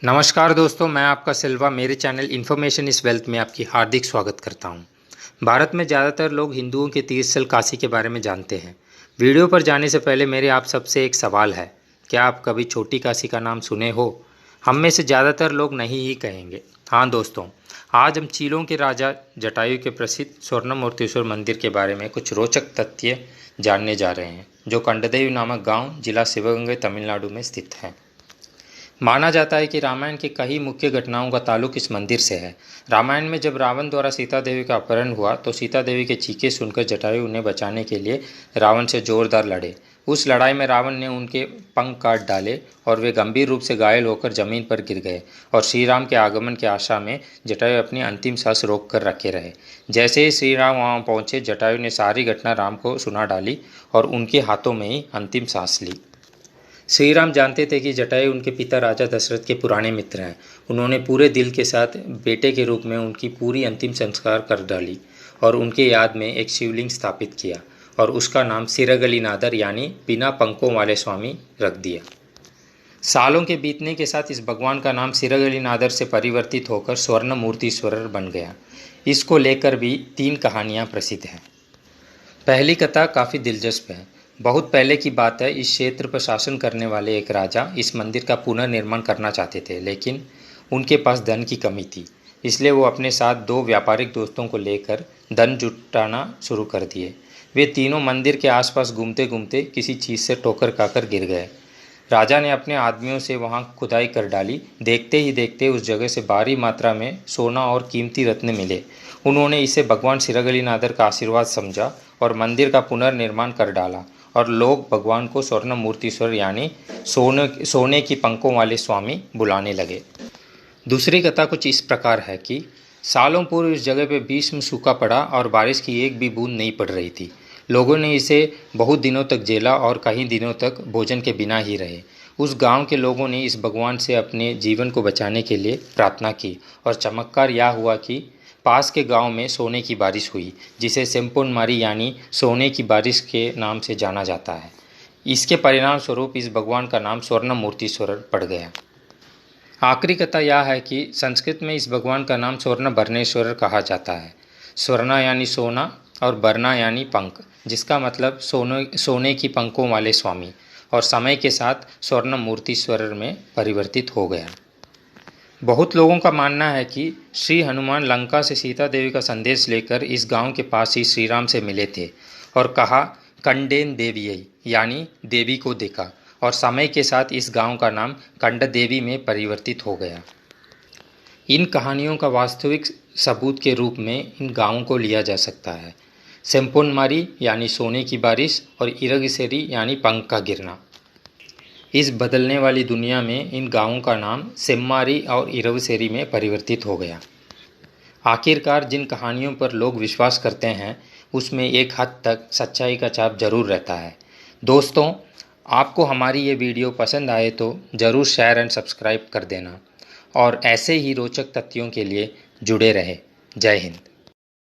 नमस्कार दोस्तों, मैं आपका सिल्वा मेरे चैनल इन्फॉर्मेशन इस वेल्थ में आपकी हार्दिक स्वागत करता हूं। भारत में ज़्यादातर लोग हिंदुओं के तीर्थस्थल काशी के बारे में जानते हैं। वीडियो पर जाने से पहले मेरे आप सबसे एक सवाल है, क्या आप कभी छोटी काशी का नाम सुने हो? हम में से ज़्यादातर लोग नहीं ही कहेंगे। हाँ दोस्तों, आज हम चीलों के राजा जटायु के प्रसिद्ध स्वर्णमूर्तेश्वर मंदिर के बारे में कुछ रोचक तथ्य जानने जा रहे हैं, जो कंडदेवी नामक गाँव जिला शिवगंगे तमिलनाडु में स्थित है। माना जाता है कि रामायण की कई मुख्य घटनाओं का ताल्लुक इस मंदिर से है। रामायण में जब रावण द्वारा सीता देवी का अपहरण हुआ तो सीता देवी के चीखे सुनकर जटायु उन्हें बचाने के लिए रावण से जोरदार लड़े। उस लड़ाई में रावण ने उनके पंख काट डाले और वे गंभीर रूप से घायल होकर जमीन पर गिर गए और श्री राम के आगमन की आशा में जटायु अपनी अंतिम सांस रोक कर रखे रहे। जैसे ही श्री राम वहाँ पहुँचे, जटायु ने सारी घटना राम को सुना डाली और उनके हाथों में ही अंतिम सांस ली। श्री राम जानते थे कि जटायु उनके पिता राजा दशरथ के पुराने मित्र हैं। उन्होंने पूरे दिल के साथ बेटे के रूप में उनकी पूरी अंतिम संस्कार कर डाली और उनके याद में एक शिवलिंग स्थापित किया और उसका नाम सिरगलीनादर यानी बिना पंखों वाले स्वामी रख दिया। सालों के बीतने के साथ इस भगवान का नाम सिरगलीनादर से परिवर्तित होकर स्वर्णमूर्तीश्वरर बन गया। इसको लेकर भी 3 कहानियाँ प्रसिद्ध हैं। पहली कथा काफ़ी दिलचस्प है। बहुत पहले की बात है, इस क्षेत्र पर शासन करने वाले एक राजा इस मंदिर का पुनर्निर्माण करना चाहते थे, लेकिन उनके पास धन की कमी थी। इसलिए वो अपने साथ 2 व्यापारिक दोस्तों को लेकर धन जुटाना शुरू कर दिए। वे तीनों मंदिर के आसपास घूमते घूमते किसी चीज़ से ठोकर खाकर गिर गए। राजा ने अपने आदमियों से वहां खुदाई कर डाली। देखते ही देखते उस जगह से भारी मात्रा में सोना और कीमती रत्न मिले। उन्होंने इसे भगवान सिरगलीनादर का आशीर्वाद समझा और मंदिर का पुनर्निर्माण कर डाला और लोग भगवान को स्वर्णमूर्तीश्वर यानी सोने की पंखों वाले स्वामी बुलाने लगे। दूसरी कथा कुछ इस प्रकार है कि सालों पूर्व इस जगह पे भीषण सूखा पड़ा और बारिश की एक भी बूंद नहीं पड़ रही थी। लोगों ने इसे बहुत दिनों तक झेला और कई दिनों तक भोजन के बिना ही रहे। उस गांव के लोगों ने इस भगवान से अपने जीवन को बचाने के लिए प्रार्थना की और चमत्कार यह हुआ कि पास के गांव में सोने की बारिश हुई, जिसे सेम्पोनमारी यानी सोने की बारिश के नाम से जाना जाता है। इसके परिणाम स्वरूप इस भगवान का नाम स्वर्णमूर्तीश्वरर पड़ गया। आखिरी कथा यह है कि संस्कृत में इस भगवान का नाम स्वर्णभरणेश्वरर कहा जाता है। स्वर्ण यानी सोना और भरना यानी पंख, जिसका मतलब सोने की पंखों वाले स्वामी, और समय के साथ स्वर्णमूर्तीश्वरर में परिवर्तित हो गया। बहुत लोगों का मानना है कि श्री हनुमान लंका से सीता देवी का संदेश लेकर इस गांव के पास ही श्री राम से मिले थे और कहा कंडेन देवी यानी देवी को देखा, और समय के साथ इस गांव का नाम कंडदेवी में परिवर्तित हो गया। इन कहानियों का वास्तविक सबूत के रूप में इन गांवों को लिया जा सकता है। सेम्पोनमारी यानी सोने की बारिश और इरगिसेरी यानी पंख का गिरना। इस बदलने वाली दुनिया में इन गांवों का नाम सेम्मारी और इरवसेरी में परिवर्तित हो गया। आखिरकार जिन कहानियों पर लोग विश्वास करते हैं उसमें एक हद तक सच्चाई का छाप जरूर रहता है। दोस्तों, आपको हमारी ये वीडियो पसंद आए तो ज़रूर शेयर एंड सब्सक्राइब कर देना और ऐसे ही रोचक तथ्यों के लिए जुड़े रहे। जय हिंद।